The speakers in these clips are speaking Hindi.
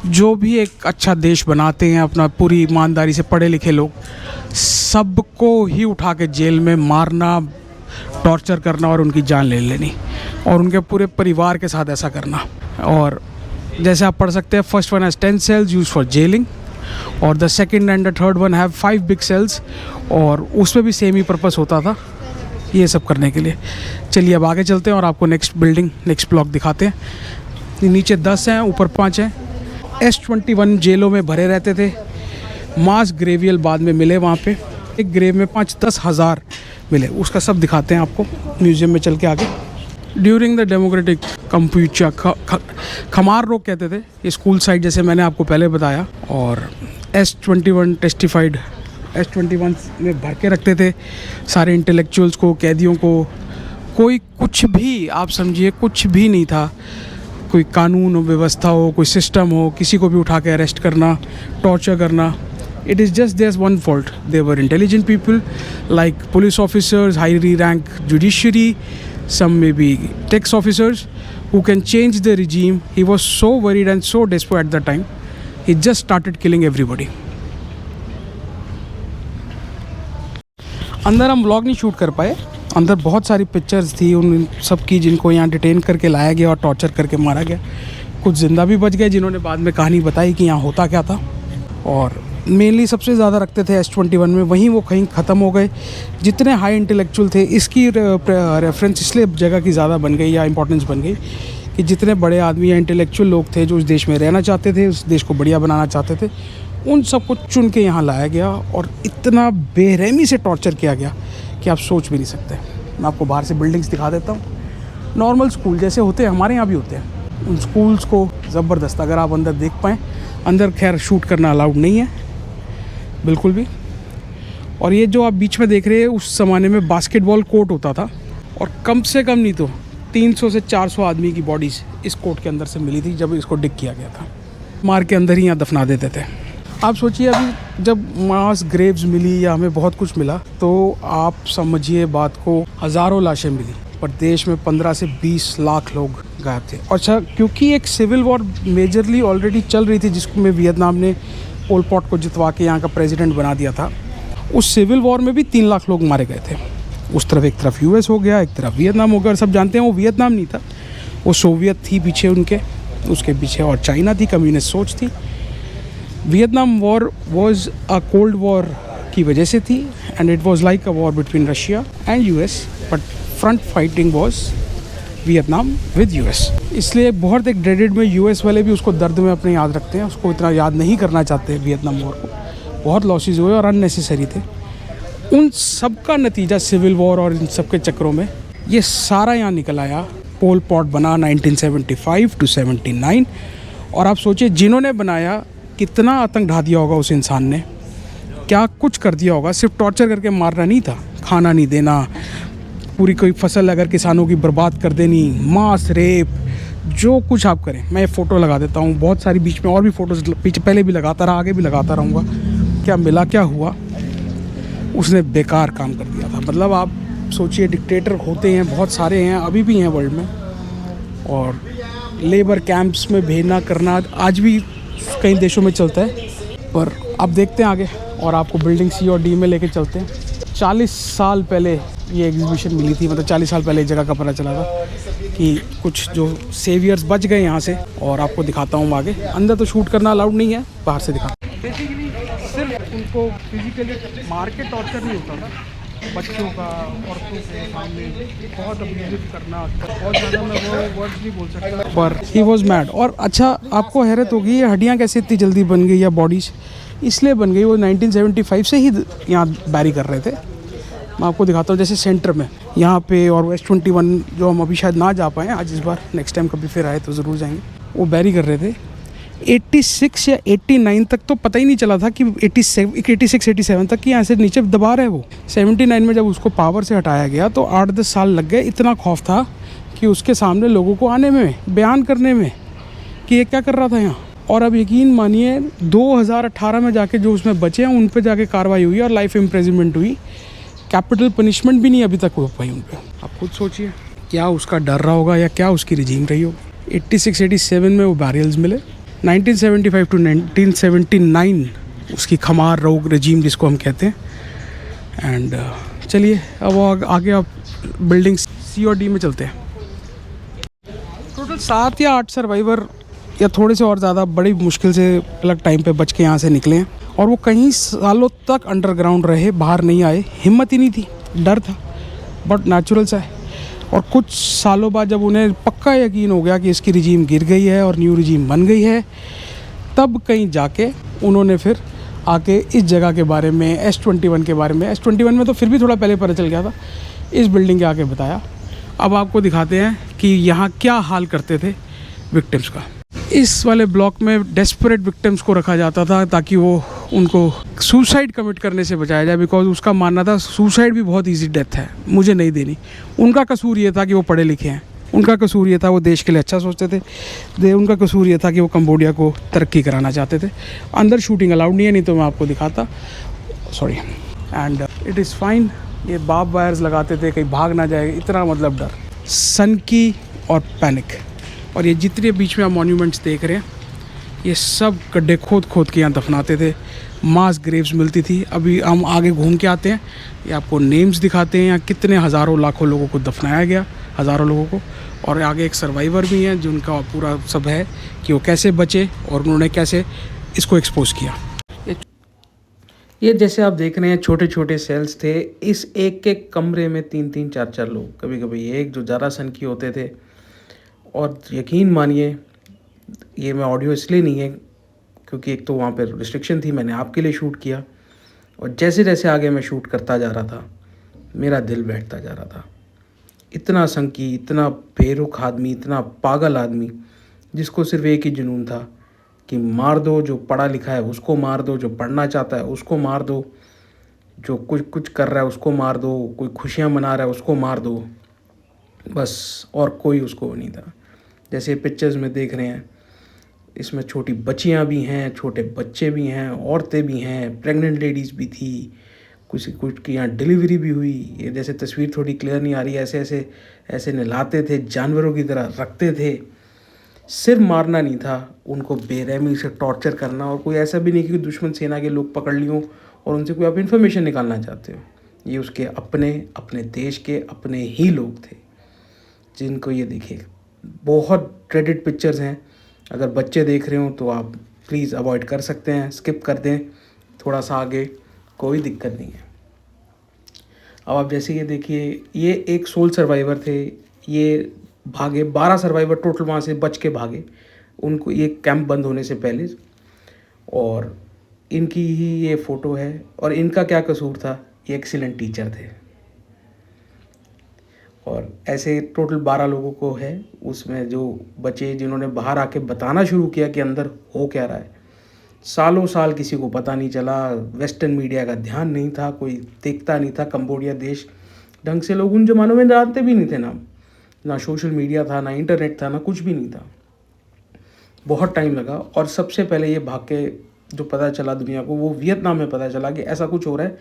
जो भी एक अच्छा देश बनाते हैं अपना पूरी ईमानदारी से पढ़े लिखे लोग, सबको ही उठा के जेल में मारना, टॉर्चर करना और उनकी जान ले लेनी और उनके पूरे परिवार के साथ ऐसा करना। और जैसे आप पढ़ सकते हैं, first one has 10 cells use for gelling और the second and the third one have 5 big cells और उसमें भी सेम ही पर्पस होता था ये सब करने के लिए। चलिए अब आगे चलते हैं और आपको नेक्स्ट बिल्डिंग, नेक्स्ट ब्लॉक दिखाते हैं। नीचे 10 हैं, ऊपर 5 हैं। S21 जेलों में भरे रहते थे। मास ग्रेवियल बाद में मिले वहाँ पे, एक ग्रेव में 5-10 हज़ार मिले। उसका सब दिखाते हैं आपको म्यूज़ियम में चल के आगे। ड्यूरिंग द डेमोक्रेटिक कंप्यूचा खमार रोग कहते थे ये स्कूल साइड, जैसे मैंने आपको पहले बताया। और S21 टेस्टिफाइड, S21 में भर के रखते थे सारे इंटेलेक्चुअल्स को, कैदियों को। कोई कुछ भी, आप समझिए कुछ भी नहीं था, कोई कानून व्यवस्था हो, कोई सिस्टम हो, किसी को भी उठा के अरेस्ट करना, टॉर्चर करना। It is just their one fault, they were intelligent people like police officers, high rank judiciary, some maybe tax officers who can change the regime. He was so worried and so desperate at the time, he just started killing everybody. अंदर हम व्लॉग नहीं शूट कर पाए, अंदर बहुत सारी पिक्चर्स थी उन सब की जिनको यहाँ डिटेन करके लाया गया और टॉर्चर करके मारा गया। कुछ ज़िंदा भी बच गए जिन्होंने बाद में कहानी बताई कि यहाँ होता क्या था। और मेनली सबसे ज़्यादा रखते थे S21 में, वहीं वो कहीं ख़त्म हो गए। जितने हाई इंटेलेक्चुअल थे, इसकी रेफरेंस इसलिए जगह की ज़्यादा बन गई या इंपॉर्टेंस बन गई कि जितने बड़े आदमी या इंटेलेक्चुअल लोग थे जो उस देश में रहना चाहते थे, उस देश को बढ़िया बनाना चाहते थे, उन सबको चुन के यहाँ लाया गया और इतना बेरहमी से टॉर्चर किया गया कि आप सोच भी नहीं सकते। मैं आपको बाहर से बिल्डिंग्स दिखा देता हूँ। नॉर्मल स्कूल जैसे होते हैं, हमारे यहाँ भी होते हैं। उन स्कूल्स को ज़बरदस्त, अगर आप अंदर देख पाएँ, अंदर खैर शूट करना अलाउड नहीं है बिल्कुल भी। और ये जो आप बीच में देख रहे हैं, उस ज़माने में बास्केटबॉल कोर्ट होता था और कम से कम नहीं तो 300 से 400 आदमी की बॉडीज़ इस कोर्ट के अंदर से मिली थी जब इसको डिग किया गया था। मार के अंदर ही यहाँ दफना देते थे। आप सोचिए अभी जब मास ग्रेव्स मिली या हमें बहुत कुछ मिला, तो आप समझिए बात को, हज़ारों लाशें मिली पर देश में 15 से 20 लाख लोग गायब थे। अच्छा, क्योंकि एक सिविल वॉर मेजरली ऑलरेडी चल रही थी जिसको में वियतनाम ने पोल पॉट को जितवा के यहाँ का प्रेसिडेंट बना दिया था। उस सिविल वॉर में भी 3 लाख लोग मारे गए थे। उस तरफ एक तरफ US हो गया, एक तरफ वियतनाम हो गया। और सब जानते हैं वो वियतनाम नहीं था, वो सोवियत थी पीछे उनके, उसके पीछे और चाइना थी, कम्युनिस्ट सोच थी। Vietnam war was a cold war की वजह से थी and it was like a war between Russia and US, but front fighting was Vietnam with US। इसलिए बहुत एक ड्रेडेड में US वाले भी उसको दर्द में अपने याद रखते हैं, उसको इतना याद नहीं करना चाहते वियतनाम वॉर को। बहुत लॉसेस हुए और अननेसेसरी थे। उन सब का नतीजा सिविल वॉर और इन सब के चक्रों में ये सारा यहाँ निकल आया। पोल पॉट बना 1975 to 79 और आप सोचिए जिन्होंने बनाया कितना आतंक ढा दिया होगा उस इंसान ने, क्या कुछ कर दिया होगा। सिर्फ टॉर्चर करके मारना नहीं था, खाना नहीं देना, पूरी कोई फसल अगर किसानों की बर्बाद कर देनी, मास रेप, जो कुछ आप करें। मैं फ़ोटो लगा देता हूँ बहुत सारी, बीच में और भी फ़ोटोज़ पीछे पहले भी लगाता रहा, आगे भी लगाता रहूँगा। क्या मिला, क्या हुआ, उसने बेकार काम कर दिया था। मतलब आप सोचिए डिक्टेटर होते हैं बहुत सारे हैं, अभी भी हैं वर्ल्ड में, और लेबर कैंप्स में भेजना करना आज भी कई देशों में चलता है। पर आप देखते हैं आगे और आपको बिल्डिंग C और D में लेके चलते हैं। 40 साल पहले ये एग्जीबिशन मिली थी, मतलब 40 साल पहले इस जगह का पता चला था कि कुछ जो सेवियर्स बच गए यहाँ से, और आपको दिखाता हूँ आगे। अंदर तो शूट करना अलाउड नहीं है, बाहर से दिखा। बेसिकली सिर्फ उनको फिजिकली मार के टॉर्चर नहीं होता था, बच्चों का, औरतों के सामने बहुत अब्यूज़ करना, बहुत ज़्यादा मैं वो वर्ड्स नहीं बोल सकता, पर ही वॉज मैड। और अच्छा, आपको हैरत होगी ये हड्डियाँ कैसे इतनी जल्दी बन गई या बॉडीज़ इसलिए बन गई, वो 1975 से ही यहाँ बैरी कर रहे थे। मैं आपको दिखाता हूँ, जैसे सेंटर में यहाँ पे, और S21 जो हम अभी शायद ना जा पाएँ आज, इस बार नेक्स्ट टाइम कभी फिर आए तो ज़रूर जाएंगे, वो बैरी कर रहे थे। 86 या 89 तक तो पता ही नहीं चला था कि 86-87 तक कि यहाँ से नीचे दबा रहे वो। 79 में जब उसको पावर से हटाया गया तो 8-10 साल लग गए। इतना खौफ था कि उसके सामने लोगों को आने में, बयान करने में कि ये क्या कर रहा था यहाँ। और अब यकीन मानिए 2018 में जाके जो उसमें बचे हैं उन पे जाके कार्रवाई हुई और लाइफ इम्प्रिजनमेंट हुई। कैपिटल पनिशमेंट भी नहीं अभी तक हो पाई उन पर। आप खुद सोचिए क्या उसका डर रहा होगा या क्या उसकी रिजीम रही होगी। 86-87 में वो बैरियल्स मिले, 1975 टू 1979 उसकी खमार रोग रजीम जिसको हम कहते हैं। एंड चलिए अब आगे आप बिल्डिंग सी और डी में चलते हैं। टोटल 7 या 8 सर्वाइवर या थोड़े से और ज़्यादा बड़ी मुश्किल से अलग टाइम पे बच के यहाँ से निकले हैं, और वो कई सालों तक अंडरग्राउंड रहे, बाहर नहीं आए। हिम्मत ही नहीं थी, डर था, बट नेचुरल सा है। और कुछ सालों बाद जब उन्हें पक्का यकीन हो गया कि इसकी रिजीम गिर गई है और न्यू रिजीम बन गई है, तब कहीं जाके उन्होंने फिर आके इस जगह के बारे में, S21 के बारे में, S21 में तो फिर भी थोड़ा पहले पता चल गया था, इस बिल्डिंग के आके बताया। अब आपको दिखाते हैं कि यहाँ क्या हाल करते थे विक्टिम्स का। इस वाले ब्लॉक में डेस्परेट विक्टिम्स को रखा जाता था ताकि वो उनको सुसाइड कमिट करने से बचाया जाए, बिकॉज उसका मानना था सुसाइड भी बहुत इजी डेथ है, मुझे नहीं देनी। उनका कसूर ये था कि वो पढ़े लिखे हैं, उनका कसूर ये था वो देश के लिए अच्छा सोचते थे, उनका कसूर ये था कि वो कंबोडिया को तरक्की कराना चाहते थे। अंदर शूटिंग अलाउड नहीं है, नहीं तो मैं आपको दिखाता, sorry. And it is fine. ये बार्ब वायर्स लगाते थे कहीं भाग ना जाए, इतना मतलब डर, सनकी और पैनिक। और ये जितने बीच में आप मॉन्यूमेंट्स देख रहे हैं, ये सब गड्ढे खोद खोद के यहाँ दफनाते थे, मास ग्रेव्स मिलती थी। अभी हम आगे घूम के आते हैं, ये आपको नेम्स दिखाते हैं यहाँ कितने हज़ारों लाखों लोगों को दफनाया गया, हज़ारों लोगों को। और आगे एक सर्वाइवर भी हैं जिनका पूरा सब है कि वो कैसे बचे और उन्होंने कैसे इसको एक्सपोज किया। ये जैसे आप देख रहे हैं छोटे छोटे सेल्स थे, इस एक एक कमरे में 3-3, 4-4 लोग, कभी कभी एक जो ज़्यादा सनकी होते थे। और यकीन मानिए, ये मैं ऑडियो इसलिए नहीं है क्योंकि एक तो वहाँ पे रिस्ट्रिक्शन थी, मैंने आपके लिए शूट किया, और जैसे जैसे आगे मैं शूट करता जा रहा था मेरा दिल बैठता जा रहा था। इतना संकी, इतना बेरुख आदमी, इतना पागल आदमी जिसको सिर्फ एक ही जुनून था कि मार दो, जो पढ़ा लिखा है उसको मार दो, जो पढ़ना चाहता है उसको मार दो, जो कुछ कर रहा है उसको मार दो, कोई खुशियाँ मना रहा है उसको मार दो, बस। और कोई उसको नहीं था। जैसे पिक्चर्स में देख रहे हैं, इसमें छोटी बच्चियां भी हैं, छोटे बच्चे भी हैं, औरतें भी हैं, प्रेग्नेंट लेडीज़ भी थी, कुछ की यहाँ डिलीवरी भी हुई। ये जैसे तस्वीर थोड़ी क्लियर नहीं आ रही है, ऐसे ऐसे ऐसे नहलाते थे, जानवरों की तरह रखते थे। सिर्फ मारना नहीं था, उनको बेरहमी से टॉर्चर करना। और कोई ऐसा भी नहीं कि दुश्मन सेना के लोग पकड़ लियो और उनसे कोई आप इन्फॉर्मेशन निकालना चाहते हो। ये उसके अपने देश के अपने ही लोग थे जिनको ये देखिए। बहुत ड्रेडेड पिक्चर्स हैं, अगर बच्चे देख रहे हो तो आप प्लीज़ अवॉइड कर सकते हैं, स्किप कर दें थोड़ा सा आगे, कोई दिक्कत नहीं है। अब आप जैसे ये देखिए, ये एक सोल सर्वाइवर थे, ये भागे, 12 सर्वाइवर टोटल वहाँ से बच के भागे, उनको ये कैंप बंद होने से पहले। और इनकी ही ये फ़ोटो है। और इनका क्या कसूर था, ये एक्सीलेंट टीचर थे। और ऐसे टोटल 12 लोगों को है, उसमें जो बचे जिन्होंने बाहर आके बताना शुरू किया कि अंदर हो क्या रहा है। सालों साल किसी को पता नहीं चला, वेस्टर्न मीडिया का ध्यान नहीं था, कोई देखता नहीं था कंबोडिया देश ढंग से। लोग उन जमानों में जानते भी नहीं थे, ना सोशल मीडिया था, ना इंटरनेट था, ना कुछ भी नहीं था। बहुत टाइम लगा। और सबसे पहले ये भाग के जो पता चला दुनिया को, वो वियतनाम में पता चला कि ऐसा कुछ हो रहा है,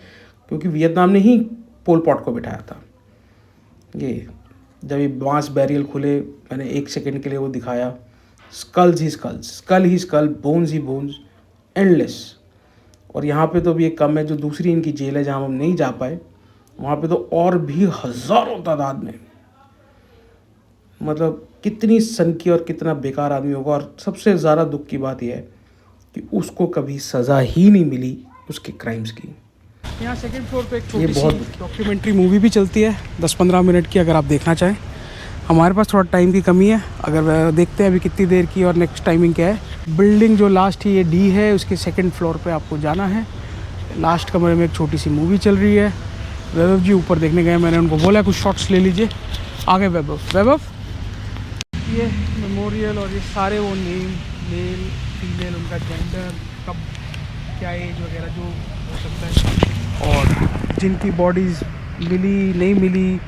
क्योंकि वियतनाम ने ही पोल पॉट को बिठाया था। ये जब ये बांस बैरियल खुले, मैंने 1 सेकंड के लिए वो दिखाया, स्कल्स ही स्कल्स, स्कल ही स्कल, बोन्स ही बोन्स, एंडलेस। और यहाँ पे तो भी एक कम है, जो दूसरी इनकी जेल है जहाँ हम नहीं जा पाए, वहाँ पे तो और भी हज़ारों तादाद में। मतलब कितनी सनकी और कितना बेकार आदमी होगा। और सबसे ज़्यादा दुख की बात यह है कि उसको कभी सज़ा ही नहीं मिली उसके क्राइम्स की। यहाँ सेकंड फ्लोर पे एक छोटी सी डॉक्यूमेंट्री मूवी भी चलती है, 10-15 मिनट की, अगर आप देखना चाहें। हमारे पास थोड़ा टाइम की कमी है, अगर देखते हैं अभी कितनी देर की और नेक्स्ट टाइमिंग क्या है। बिल्डिंग जो लास्ट ही ये डी है, उसके सेकंड फ्लोर पे आपको जाना है। लास्ट कमरे में एक छोटी सी मूवी चल रही है। वैभव जी ऊपर देखने गए, मैंने उनको बोला कुछ शॉट्स ले लीजिए। आगे वैभव, ये मेमोरियल और ये सारे वो नेम, मेल फीमेल, उनका जेंडर, कब क्या एज वगैरह जो हो सकता है, और जिनकी बॉडीज़ मिली नहीं मिली,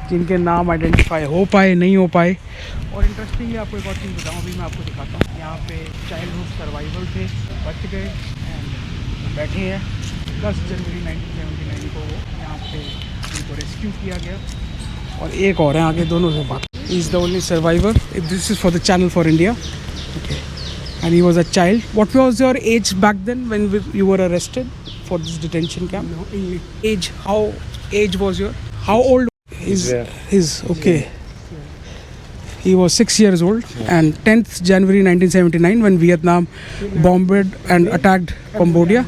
जिनके नाम आइडेंटिफाई हो पाए नहीं हो पाए। और इंटरेस्टिंग आपको एक और चीज़ बताऊँ, अभी मैं आपको दिखाता हूँ। यहाँ पे चाइल्डहुड सर्वाइवल थे, बच गए एंड बैठे हैं। 10 जनवरी 1979 को यहाँ पे उनको रेस्क्यू किया गया। और एक और है आगे, दोनों से बात। Is the only survivor, this is for the channel for India. Okay, And he was a child. What was your age back then when you were arrested for this detention camp? No, Age? How age was your? How old is his? Okay. He was 6 years old, and 10th January 1979 when Vietnam bombed and attacked Cambodia,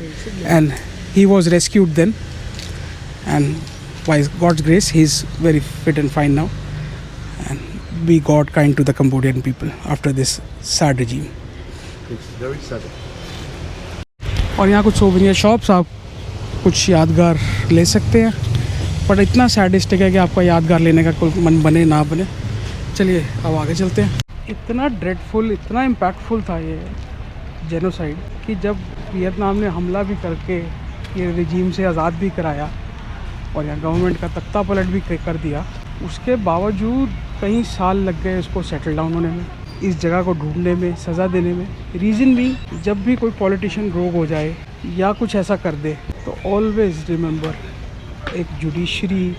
and he was rescued then. And by God's grace, he's very fit and fine now. And be God kind to the Cambodian people after this sad regime. it's very sad. और यहाँ कुछ सोवेनियर शॉप्स, आप कुछ यादगार ले सकते हैं, पर इतना सैडिस्टिक है कि आपका यादगार लेने का कोई मन बने ना बने। चलिए अब आगे चलते हैं। इतना ड्रेडफुल, इतना इम्पैक्टफुल था ये जेनोसाइड कि जब वियतनाम ने हमला भी करके ये रिजीम से आज़ाद भी कराया और यहाँ गवर्नमेंट का तख्ता पलट भी कर दिया, उसके बावजूद कई साल लग गए उसको सेटल डाउन होने में, इस जगह को ढूंढने में, सज़ा देने में। रीज़न भी, जब भी कोई पॉलिटिशियन रोग हो जाए या कुछ ऐसा कर दे तो ऑलवेज़ रिमेंबर, एक जुडिशरी,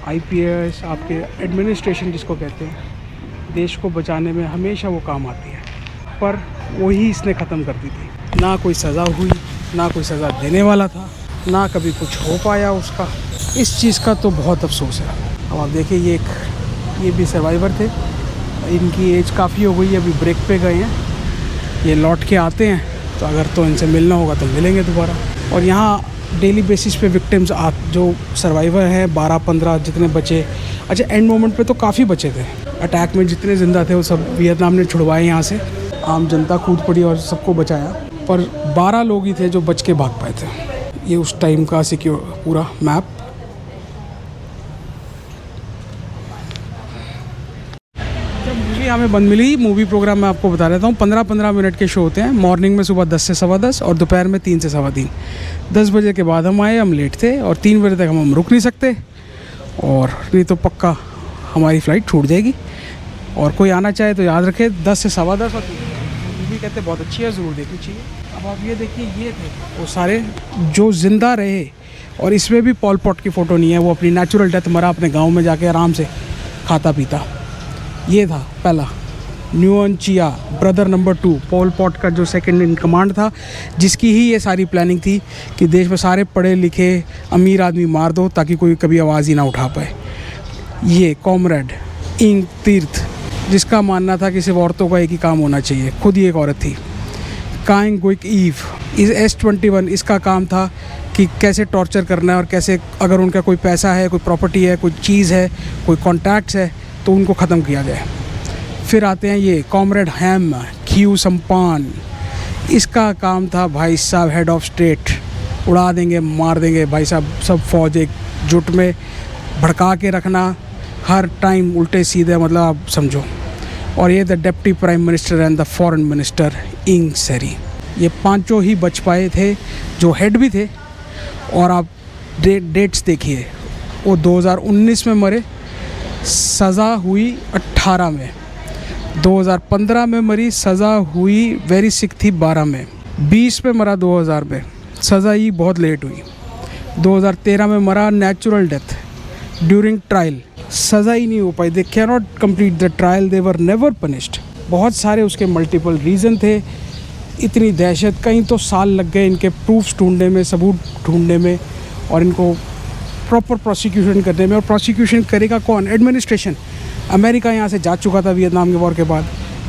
IPS, आपके एडमिनिस्ट्रेशन जिसको कहते हैं, देश को बचाने में हमेशा वो काम आती है, पर वही इसने ख़त्म कर दी थी। ना कोई सज़ा हुई, ना कोई सज़ा देने वाला था, ना कभी कुछ हो पाया उसका। इस चीज़ का तो बहुत अफसोस है। अब आप देखिए, ये भी सर्वाइवर थे, इनकी एज काफ़ी हो गई है, अभी ब्रेक पे गए हैं, ये लौट के आते हैं तो अगर तो इनसे मिलना होगा तो मिलेंगे दोबारा। और यहाँ डेली बेसिस पे विक्टिम्स जो सर्वाइवर हैं 12-15 जितने बचे, अच्छा एंड मोमेंट पे तो काफ़ी बचे थे, अटैक में जितने ज़िंदा थे वो सब वियतनाम ने छुड़वाए यहाँ से, आम जनता कूद पड़ी और सबको बचाया, पर 12 लोग ही थे जो बच के भाग पाए थे। ये उस टाइम का सिक्योर पूरा मैप। मूवी हमें बंद मिली, मूवी प्रोग्राम मैं आपको बता देता हूँ, 15-15 मिनट के शो होते हैं। मॉर्निंग में सुबह 10 से 10:15 और दोपहर में 3 से 3:15। 10 बजे के बाद हम आए, हम लेट थे और 3 बजे तक हम रुक नहीं सकते, और नहीं तो पक्का हमारी फ़्लाइट छूट जाएगी। और कोई आना चाहे तो याद रखे 10 से 10:15 और मूवी कहते बहुत अच्छी है, ज़रूर देखनी चाहिए। अब आप ये देखिए, ये थे वो सारे जो ज़िंदा रहे, और इसमें भी पॉल पॉट की फ़ोटो नहीं है, वो अपनी नेचुरल डेथ मरा अपने गाँव में जाके आराम से खाता पीता। ये था पहला न्यूअन चिया, ब्रदर नंबर 2, पोल पॉट का जो सेकंड इन कमांड था, जिसकी ही ये सारी प्लानिंग थी कि देश में सारे पढ़े लिखे अमीर आदमी मार दो ताकि कोई कभी आवाज़ ही ना उठा पाए। ये कॉमरेड इंग तीर्थ, जिसका मानना था कि सिर्फ औरतों का एक ही काम होना चाहिए, खुद ही एक औरत थी। काइंग गुइक ईव इस S21, इसका काम था कि कैसे टॉर्चर करना है और कैसे अगर उनका कोई पैसा है, कोई प्रॉपर्टी है, कोई चीज़ है, कोई कॉन्टैक्ट्स है तो उनको ख़त्म किया जाए। फिर आते हैं ये कॉमरेड हैम खियू सम्पान, इसका काम था भाई साहब हेड ऑफ स्टेट, उड़ा देंगे, मार देंगे भाई साहब, सब फौज एक जुट में भड़का के रखना हर टाइम उल्टे सीधे, मतलब आप समझो। और ये the deputy prime minister and the foreign minister इंग सेरी, ये पांचों ही बच पाए थे जो हेड भी थे। और आप डेट्स देखिए, वो 2019 में मरे, सज़ा हुई 18 में, 2015 में मरी, सज़ा हुई वेरी सिक थी 12 में, 20 में मरा 2000 में, सज़ा ही बहुत लेट हुई, 2013 में मरा नेचुरल डेथ ड्यूरिंग ट्रायल, सज़ा ही नहीं हो पाई, they can not complete the trial, they were never punished. बहुत सारे उसके मल्टीपल रीज़न थे, इतनी दहशत, कहीं तो साल लग गए इनके प्रूफ्स ढूंढने में, सबूत ढूंढने में, और इनको प्रॉपर प्रोसिक्यूशन करने में। और प्रोसिक्यूशन करेगा कौन? एडमिनिस्ट्रेशन। अमेरिका यहाँ से जा चुका था वियतनाम के वॉर के बाद,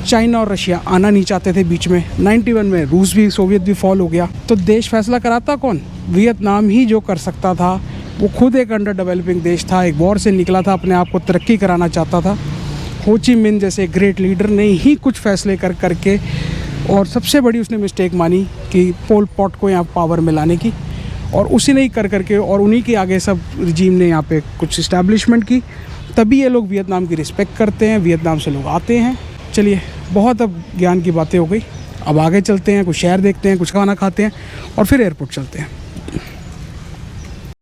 चाइना और रशिया आना नहीं चाहते थे बीच में, 91 में रूस भी, सोवियत भी फॉल हो गया, तो देश फैसला कराता कौन? वियतनाम ही जो कर सकता था। वो खुद एक अंडर डेवलपिंग देश था, एक वॉर से निकला था, अपने आप को तरक्की कराना चाहता था। हो ची मिन जैसे ग्रेट लीडर ने ही कुछ फैसले कर करके, और सबसे बड़ी उसने मिस्टेक मानी कि पोल पॉट को यहाँ पावर में लाने की, और उसी ने ही कर करके, और उन्हीं के आगे सब रिजीम ने यहाँ पे कुछ इस्टेब्लिशमेंट की, तभी ये लोग वियतनाम की रिस्पेक्ट करते हैं, वियतनाम से लोग आते हैं। चलिए, बहुत अब ज्ञान की बातें हो गई, अब आगे चलते हैं, कुछ शहर देखते हैं, कुछ खाना खाते हैं और फिर एयरपोर्ट चलते हैं।